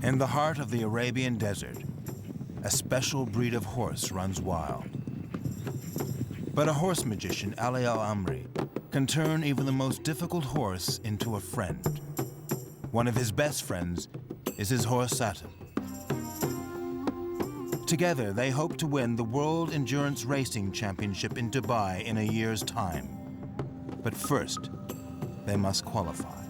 In the heart of the Arabian Desert, a special breed of horse runs wild. But a horse magician, Ali Al-Amri, can turn even the most difficult horse into a friend. One of his best friends is his horse Sultan. Together, they hope to win the World Endurance Racing Championship in Dubai in a year's time. But first, they must qualify.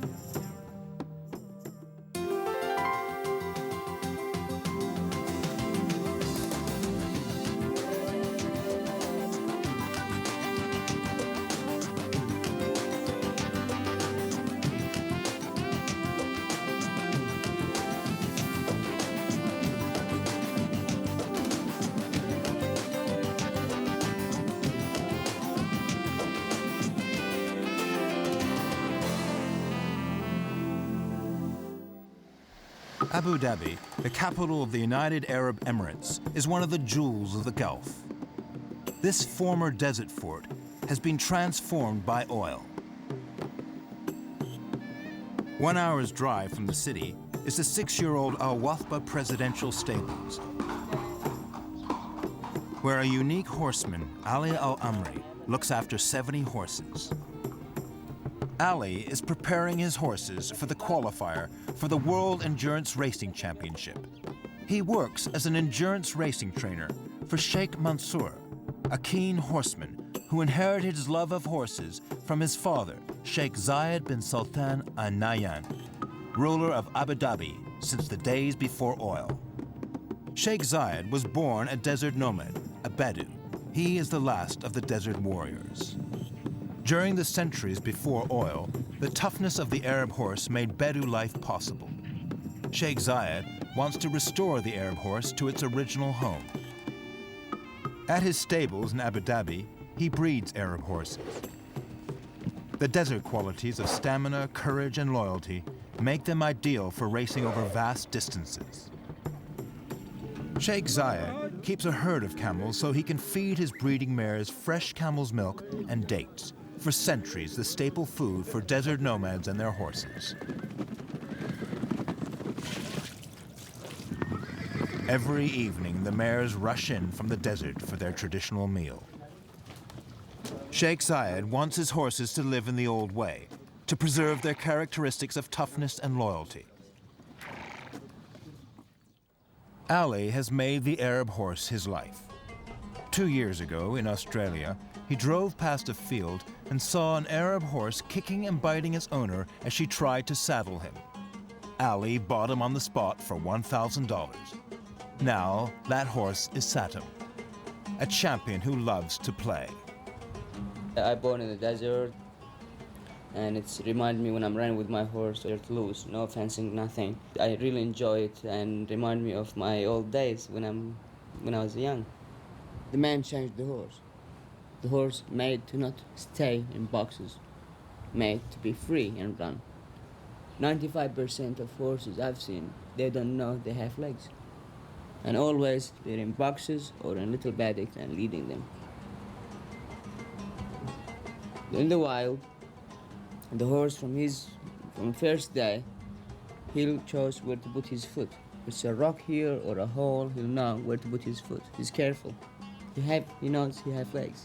Abu Dhabi, the capital of the United Arab Emirates, is one of the jewels of the Gulf. This former desert fort has been transformed by oil. 1 hour's drive from the city is the 6-year-old Al Wathba Presidential Stables, where a unique horseman, Ali Al-Amri, looks after 70 horses. Ali is preparing his horses for the qualifier for the World Endurance Racing Championship. He works as an endurance racing trainer for Sheikh Mansour, a keen horseman who inherited his love of horses from his father, Sheikh Zayed bin Sultan Al Nahyan, ruler of Abu Dhabi since the days before oil. Sheikh Zayed was born a desert nomad, a Bedouin. He is the last of the desert warriors. During the centuries before oil, the toughness of the Arab horse made Bedouin life possible. Sheikh Zayed wants to restore the Arab horse to its original home. At his stables in Abu Dhabi, he breeds Arab horses. The desert qualities of stamina, courage, and loyalty make them ideal for racing over vast distances. Sheikh Zayed keeps a herd of camels so he can feed his breeding mares fresh camel's milk and dates, for centuries the staple food for desert nomads and their horses. Every evening, the mares rush in from the desert for their traditional meal. Sheikh Zayed wants his horses to live in the old way, to preserve their characteristics of toughness and loyalty. Ali has made the Arab horse his life. 2 years ago, in Australia, he drove past a field and saw an Arab horse kicking and biting its owner as she tried to saddle him. Ali bought him on the spot for $1,000. Now, that horse is Sultan, a champion who loves to play. I born in the desert, and it's remind me when I'm running with my horse, it's loose, no fencing, nothing. I really enjoy it and remind me of my old days when I was young. The man changed the horse. The horse made to not stay in boxes, made to be free and run. 95% of horses I've seen, they don't know they have legs. And always they're in boxes or in little paddocks and leading them. In the wild, the horse from first day, he'll choose where to put his foot. If it's a rock here or a hole, he'll know where to put his foot. He's careful. He knows he has legs.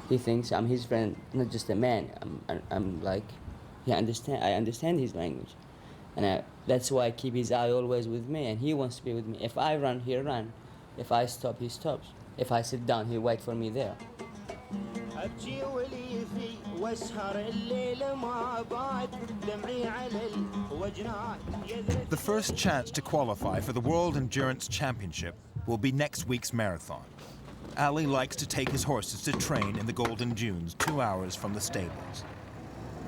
He thinks I'm his friend, not just a man. I'm like, I understand his language. And that's why I keep his eye always with me, and he wants to be with me. If I run, he'll run. If I stop, he stops. If I sit down, he'll wait for me there. The first chance to qualify for the World Endurance Championship will be next week's marathon. Ali likes to take his horses to train in the Golden Dunes, 2 hours from the stables.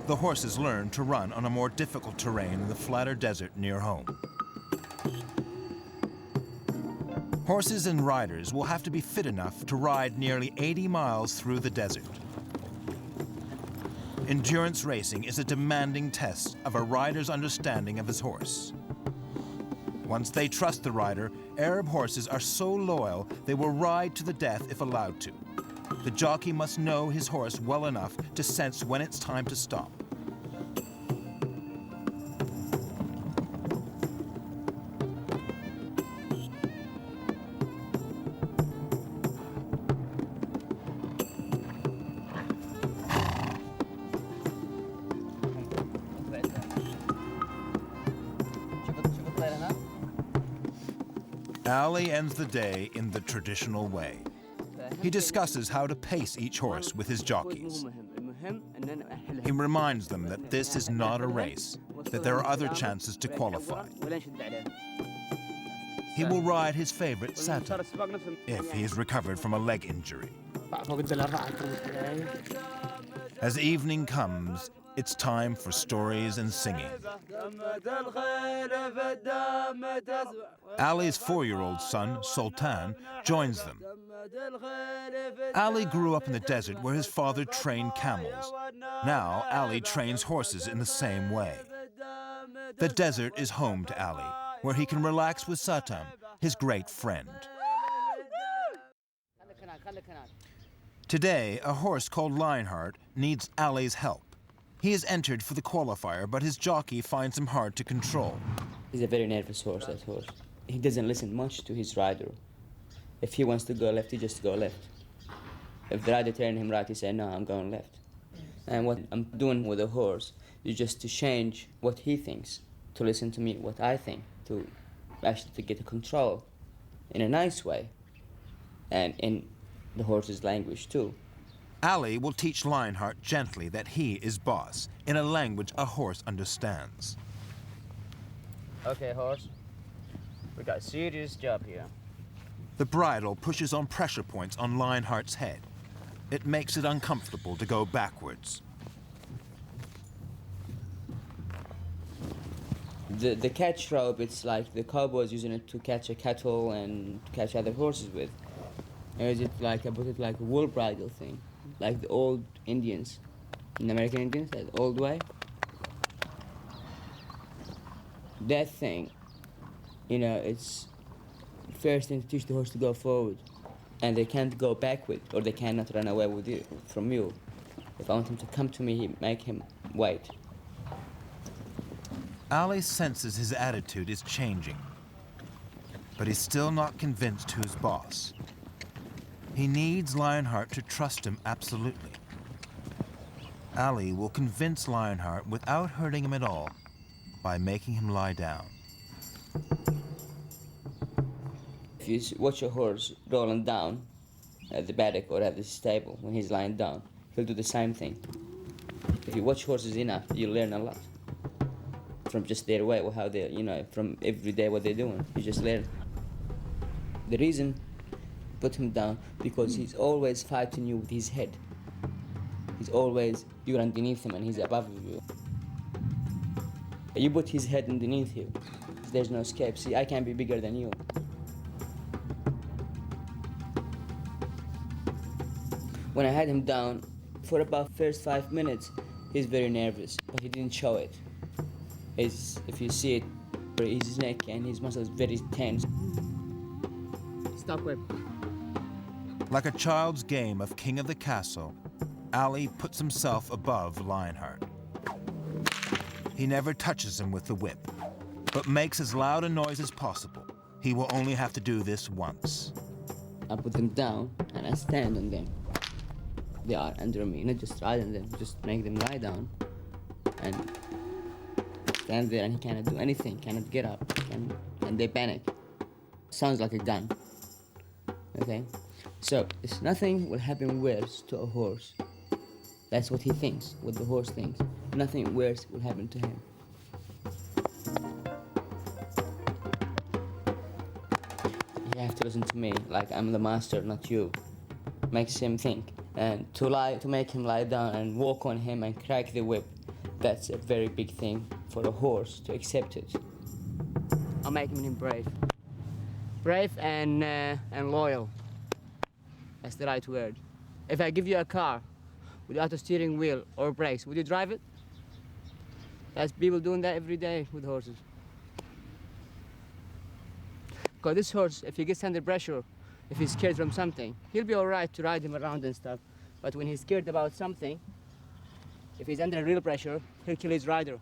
The horses learn to run on a more difficult terrain in the flatter desert near home. Horses and riders will have to be fit enough to ride nearly 80 miles through the desert. Endurance racing is a demanding test of a rider's understanding of his horse. Once they trust the rider, Arab horses are so loyal they will ride to the death if allowed to. The jockey must know his horse well enough to sense when it's time to stop. Ali ends the day in the traditional way. He discusses how to pace each horse with his jockeys. He reminds them that this is not a race, that there are other chances to qualify. He will ride his favorite Sultan if he is recovered from a leg injury. As evening comes, it's time for stories and singing. Ali's 4-year-old son, Sultan, joins them. Ali grew up in the desert where his father trained camels. Now, Ali trains horses in the same way. The desert is home to Ali, where he can relax with Sultan, his great friend. Today, a horse called Lionheart needs Ali's help. He is entered for the qualifier, but his jockey finds him hard to control. He's a very nervous horse, that horse. He doesn't listen much to his rider. If he wants to go left, he just go left. If the rider turns him right, he say, no, I'm going left. And what I'm doing with the horse is just to change what he thinks, to listen to me, what I think, to actually to get control in a nice way, and in the horse's language too. Ali will teach Lionheart gently that he is boss, in a language a horse understands. Okay, horse, we got a serious job here. The bridle pushes on pressure points on Lionheart's head. It makes it uncomfortable to go backwards. The catch rope, it's like the cowboys using it to catch a cattle and to catch other horses with. Or is it like, I put it like a wool bridle thing, like the old Indians, in American Indians, that old way. That thing, you know, it's first thing to teach the horse to go forward, and they can't go backward, or they cannot run away with you, from you. If I want him to come to me, make him wait. Ali senses his attitude is changing, but he's still not convinced who's boss. He needs Lionheart to trust him absolutely. Ali will convince Lionheart without hurting him at all by making him lie down. If you watch a horse rolling down at the paddock or at the stable when he's lying down, he'll do the same thing. If you watch horses enough, you'll learn a lot from just their way, or how they, you know, from every day what they're doing. You just learn. The reason put him down because he's always fighting you with his head. He's always, you're underneath him and he's above you. You put his head underneath you, there's no escape. See, I can be bigger than you. When I had him down, for about first 5 minutes, he's very nervous, but he didn't show it. If you see it, his neck and his muscles very tense. Stop whip. Like a child's game of King of the Castle, Ali puts himself above Lionheart. He never touches him with the whip, but makes as loud a noise as possible. He will only have to do this once. I put them down and I stand on them. They are under me, not just ride on them, just make them lie down. And stand there and he cannot do anything, cannot get up, and they panic. Sounds like a gun, okay? So, it's nothing will happen worse to a horse. That's what he thinks, what the horse thinks. Nothing worse will happen to him. You have to listen to me, like I'm the master, not you. Makes him think. And to make him lie down and walk on him and crack the whip, that's a very big thing for a horse to accept it. I'm making him brave. Brave and loyal. That's the right word. If I give you a car without a steering wheel or brakes, would you drive it? That's people doing that every day with horses. Because this horse, if he gets under pressure, if he's scared from something, he'll be all right to ride him around and stuff. But when he's scared about something, if he's under real pressure, he'll kill his rider.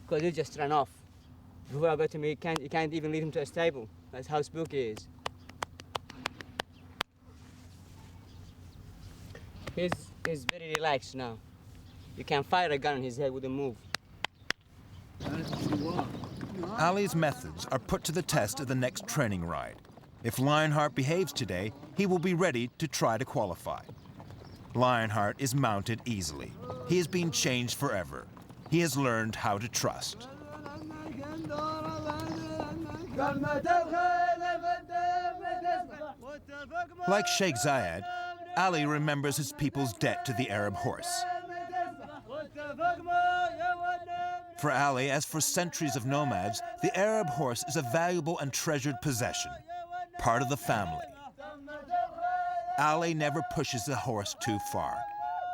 Because he'll just run off. Before I got him, you can't even lead him to a stable. That's how spooky he is. He's very relaxed now. You can fire a gun on his head with a move. Ali's methods are put to the test at the next training ride. If Lionheart behaves today, he will be ready to try to qualify. Lionheart is mounted easily. He has been changed forever. He has learned how to trust. Like Sheikh Zayed, Ali remembers his people's debt to the Arab horse. For Ali, as for centuries of nomads, the Arab horse is a valuable and treasured possession, part of the family. Ali never pushes the horse too far.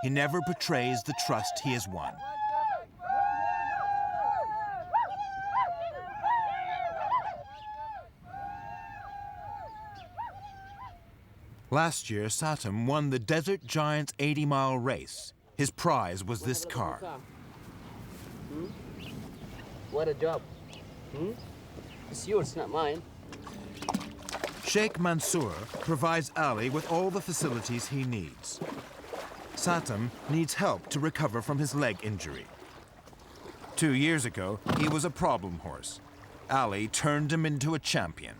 He never betrays the trust he has won. Last year, Satam won the Desert Giants 80-mile race. His prize was this car. What a job. It's yours, not mine. Sheikh Mansour provides Ali with all the facilities he needs. Satam needs help to recover from his leg injury. 2 years ago, he was a problem horse. Ali turned him into a champion.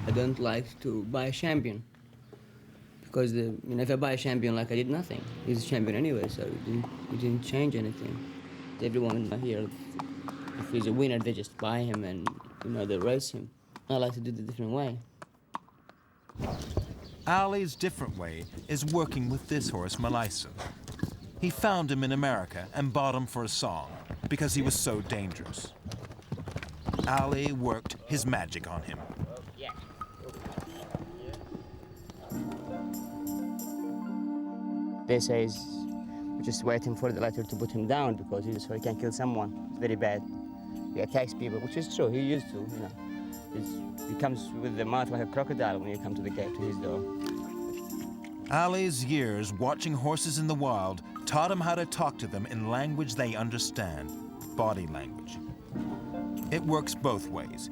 I don't like to buy a champion because if I buy a champion, like I did nothing. He's a champion anyway, so it didn't change anything. Everyone here, if he's a winner, they just buy him and they race him. I like to do it a different way. Ali's different way is working with this horse, Malaysia. He found him in America and bought him for a song because he was so dangerous. Ali worked his magic on him. They say we're just waiting for the letter to put him down because so he can kill someone. It's very bad. He attacks people, which is true. He used to, He comes with the mouth like a crocodile when you come to the gate to his door. Ali's years watching horses in the wild taught him how to talk to them in language they understand, body language. It works both ways.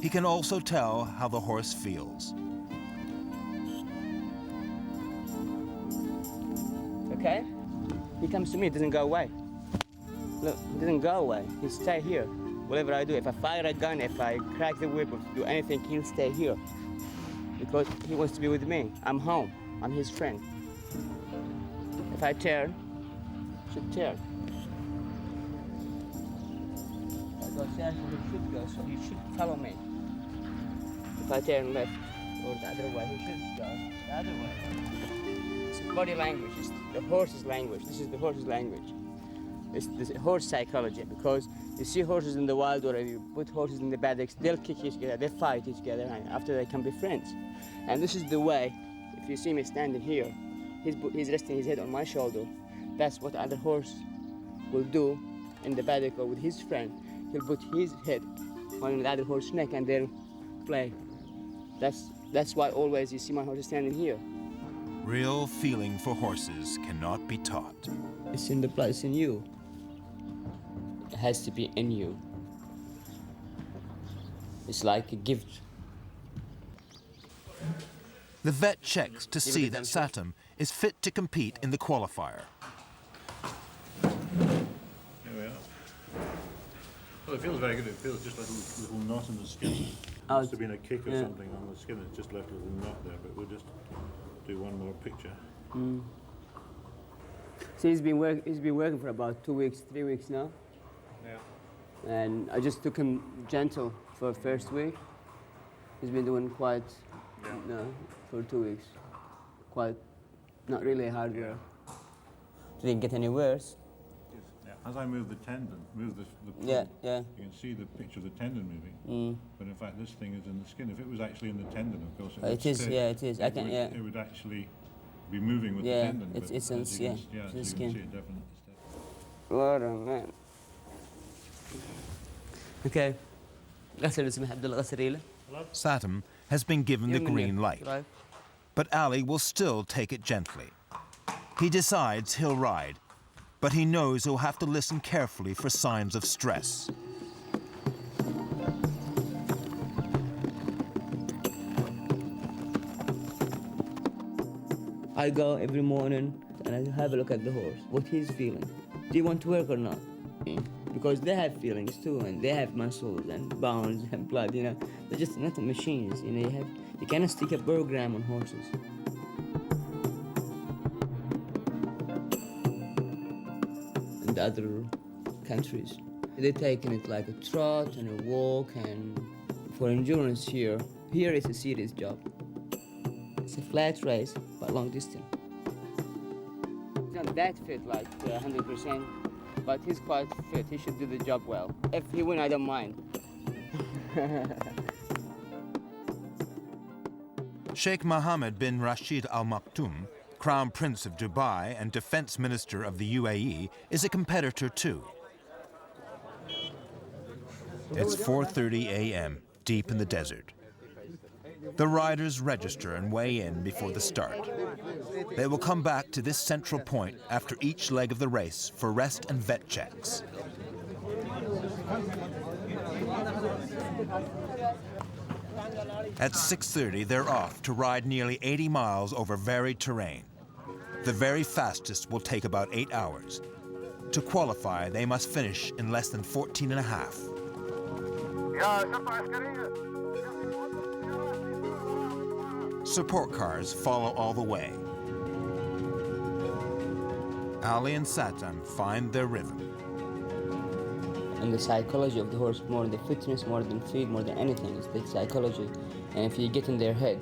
He can also tell how the horse feels. Okay? He comes to me, it doesn't go away. Look, it doesn't go away. He stay here. Whatever I do, if I fire a gun, if I crack the whip, or do anything, he'll stay here. Because he wants to be with me. I'm home. I'm his friend. If I turn, he should turn. If I go south, he should go, so he should follow me. If I turn left or the other way, he should go the other way. It's body language. It's the horse's language. This is the horse's language. It's the horse psychology, because you see horses in the wild, or if you put horses in the paddocks, they'll kick each other, they fight each other, and after they can be friends. And this is the way, if you see me standing here, he's resting his head on my shoulder. That's what other horse will do in the paddock or with his friend. He'll put his head on the other horse's neck and they'll play. That's why always you see my horse standing here. Real feeling for horses cannot be taught. It's in the blood, it's in you. It has to be in you. It's like a gift. The vet checks to see that Satam is fit to compete in the qualifier. Here we are. Well, it feels very good. It feels just like a little knot in the skin. Must have been a kick or something on the skin. It's just left a little knot there, but we'll just do one more picture. So he's been working for about 2 weeks, 3 weeks now. Yeah. And I just took him gentle for the first week. He's been doing quite, for 2 weeks. Quite, not really hard work. Didn't get any worse. Yeah. As I move the tendon, move the Yeah. you can see the picture of the tendon moving. But in fact, this thing is in the skin. If it was actually in the tendon, of course, It is. It would actually be moving with the tendon. It's the skin. You can see it definitely. What a man. Okay, Satam has been given the green light, but Ali will still take it gently. He decides he'll ride, but he knows he'll have to listen carefully for signs of stress. I go every morning and I have a look at the horse, what he's feeling. Do you want to work or not? Because they have feelings too, and they have muscles and bones and blood, you know. They're just not machines, you know. You cannot stick a program on horses. In the other countries, they're taking it like a trot and a walk, and for endurance here it's a serious job. It's a flat race, but long distance. He's not that fit, like 100%, but he's quite fit. He should do the job well. If he win, I don't mind. Sheikh Mohammed bin Rashid Al Maktoum, Crown Prince of Dubai and Defense Minister of the UAE, is a competitor too. It's 4:30 a.m., deep in the desert. The riders register and weigh in before the start. They will come back to this central point after each leg of the race for rest and vet checks. At 6:30, they're off to ride nearly 80 miles over varied terrain. The very fastest will take about 8 hours. To qualify, they must finish in less than 14 and a half. Support cars follow all the way. Ali and Satam find their rhythm. And the psychology of the horse, more than the fitness, more than feed, more than anything, is the psychology. And if you get in their head,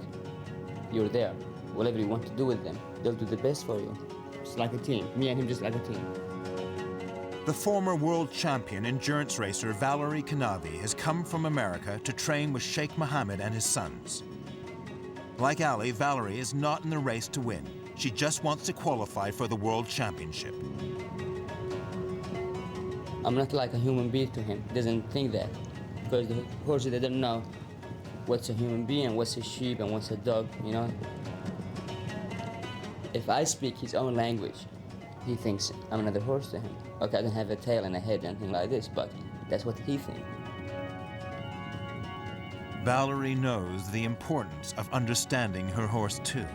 you're there. Whatever you want to do with them, they'll do the best for you. It's like a team. Me and him just like a team. The former world champion endurance racer Valerie Kanavi has come from America to train with Sheikh Mohammed and his sons. Like Ali, Valerie is not in the race to win. She just wants to qualify for the World Championship. I'm not like a human being to him. He doesn't think that. Because the horses, they don't know what's a human being and what's a sheep and what's a dog, you know? If I speak his own language, he thinks I'm another horse to him. Okay, I don't have a tail and a head and anything like this, but that's what he thinks. Valerie knows the importance of understanding her horse too.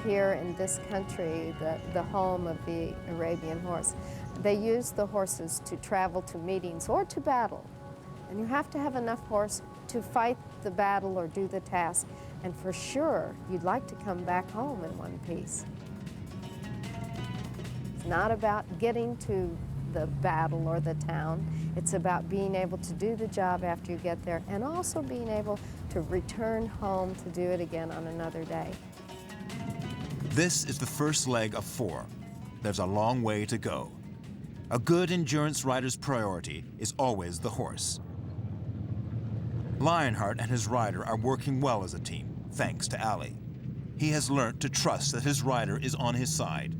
Here in this country, the home of the Arabian horse, they use the horses to travel to meetings or to battle. And you have to have enough horse to fight the battle or do the task. And for sure, you'd like to come back home in one piece. It's not about getting to the battle or the town. It's about being able to do the job after you get there and also being able to return home to do it again on another day. This is the first leg of 4. There's a long way to go. A good endurance rider's priority is always the horse. Lionheart and his rider are working well as a team, thanks to Ali. He has learnt to trust that his rider is on his side.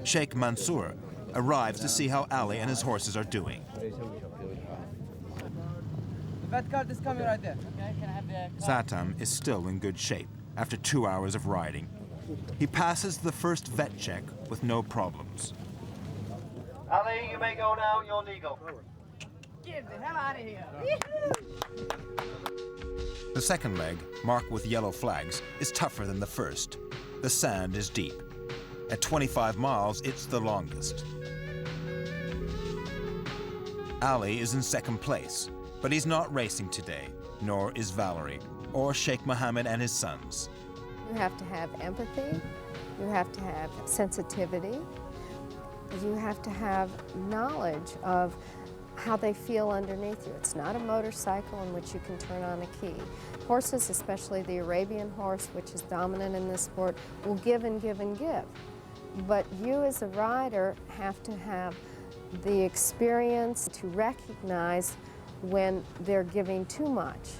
Sheikh Mansour arrives to see how Ali and his horses are doing. Vet card is coming right there. Okay, can I have the card? Satam is still in good shape after 2 hours of riding. He passes the first vet check with no problems. Ali, you may go now, you're legal. Get the hell out of here. The second leg, marked with yellow flags, is tougher than the first. The sand is deep. At 25 miles, it's the longest. Ali is in second place, but he's not racing today, nor is Valerie, or Sheikh Mohammed and his sons. You have to have empathy, you have to have sensitivity, you have to have knowledge of how they feel underneath you. It's not a motorcycle in which you can turn on a key. Horses, especially the Arabian horse, which is dominant in this sport, will give and give and give. But you as a rider have to have the experience to recognize when they're giving too much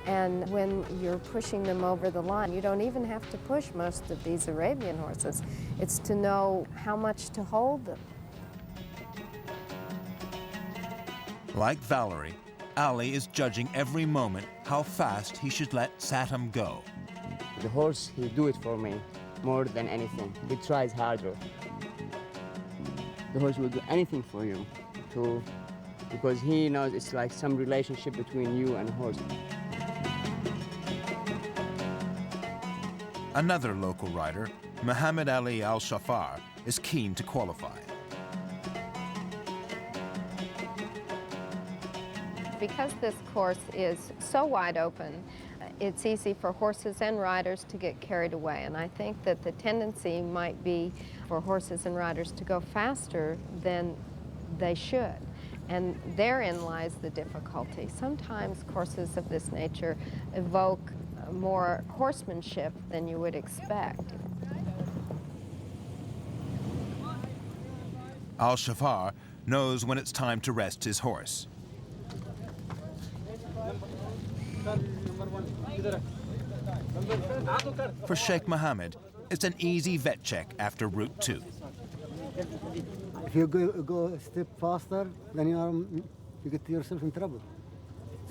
and when you're pushing them over the line. You don't even have to push most of these Arabian horses. It's to know how much to hold them. Like Valerie, Ali is judging every moment how fast he should let Satam go. The horse, he do it for me more than anything. He tries harder. The horse will do anything for you because he knows it's like some relationship between you and the horse. Another local rider, Muhammad Ali Al-Shafar, is keen to qualify. Because this course is so wide open, it's easy for horses and riders to get carried away. And I think that the tendency might be for horses and riders to go faster than they should. And therein lies the difficulty. Sometimes courses of this nature evoke more horsemanship than you would expect. Al-Shafar knows when it's time to rest his horse. For Sheikh Mohammed, it's an easy vet check after Route 2. If you go a step faster, then you get yourself in trouble.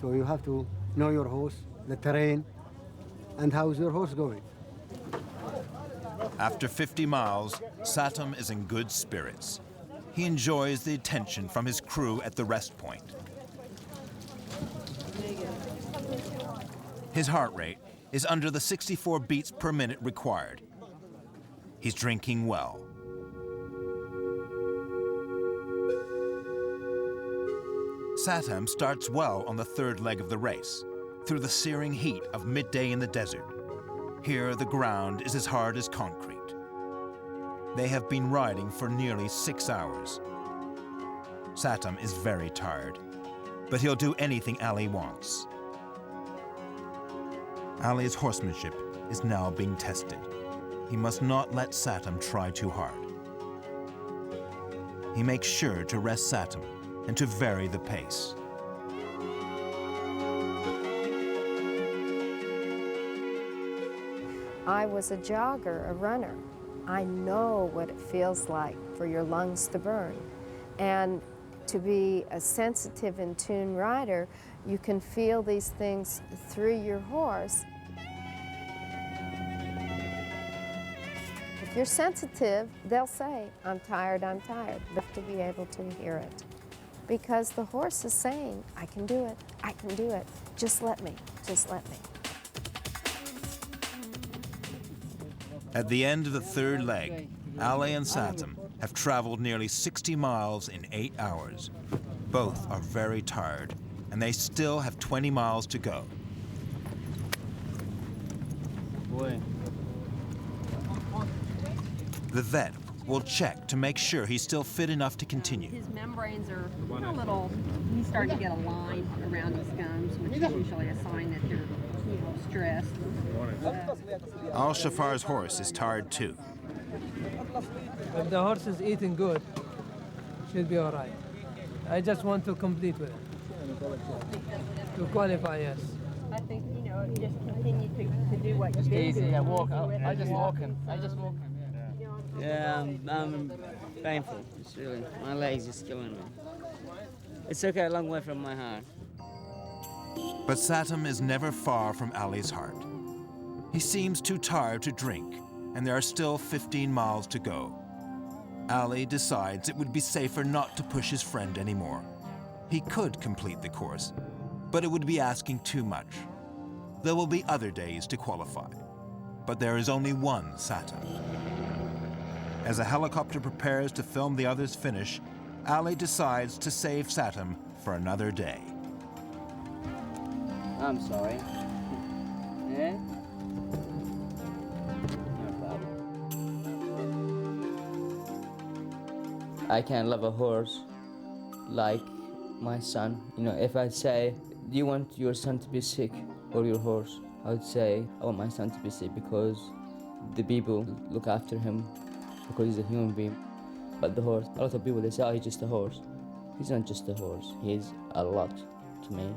So you have to know your horse, the terrain, and how's your horse going. After 50 miles, Satam is in good spirits. He enjoys the attention from his crew at the rest point. His heart rate is under the 64 beats per minute required. He's drinking well. Satam starts well on the third leg of the race, through the searing heat of midday in the desert. Here, the ground is as hard as concrete. They have been riding for nearly 6 hours. Satam is very tired, but he'll do anything Ali wants. Ali's horsemanship is now being tested. He must not let Satam try too hard. He makes sure to rest Satam and to vary the pace. I was a jogger, a runner. I know what it feels like for your lungs to burn. And to be a sensitive and tuned rider, you can feel these things through your horse. If you're sensitive, they'll say, I'm tired, I'm tired. You have to be able to hear it. Because the horse is saying, I can do it, I can do it. Just let me, just let me. At the end of the third leg, Ali and Satam have traveled nearly 60 miles in 8 hours. Both are very tired, and they still have 20 miles to go. The vet will check to make sure he's still fit enough to continue. His membranes are a little, he's starting to get a line around his gums, which is usually a sign that they're stressed. Al-Shafar's horse is tired too. If the horse is eating good, should be all right. I just want to complete with it. To qualify, yes. I think, just continue to do what you're doing. Easy, yeah, walk. I just walk him. Yeah, I'm painful. It's really, my legs just killing me. It's okay, a long way from my heart. But Satam is never far from Ali's heart. He seems too tired to drink, and there are still 15 miles to go. Ali decides it would be safer not to push his friend anymore. He could complete the course, but it would be asking too much. There will be other days to qualify, but there is only one Satam. As a helicopter prepares to film the others finish, Ali decides to save Satam for another day. I'm sorry. Yeah? No problem. I can love a horse like my son. If I say, do you want your son to be sick or your horse? I would say, I want my son to be sick because the people look after him because he's a human being. But the horse, a lot of people, they say, oh, he's just a horse. He's not just a horse. He's a lot to me.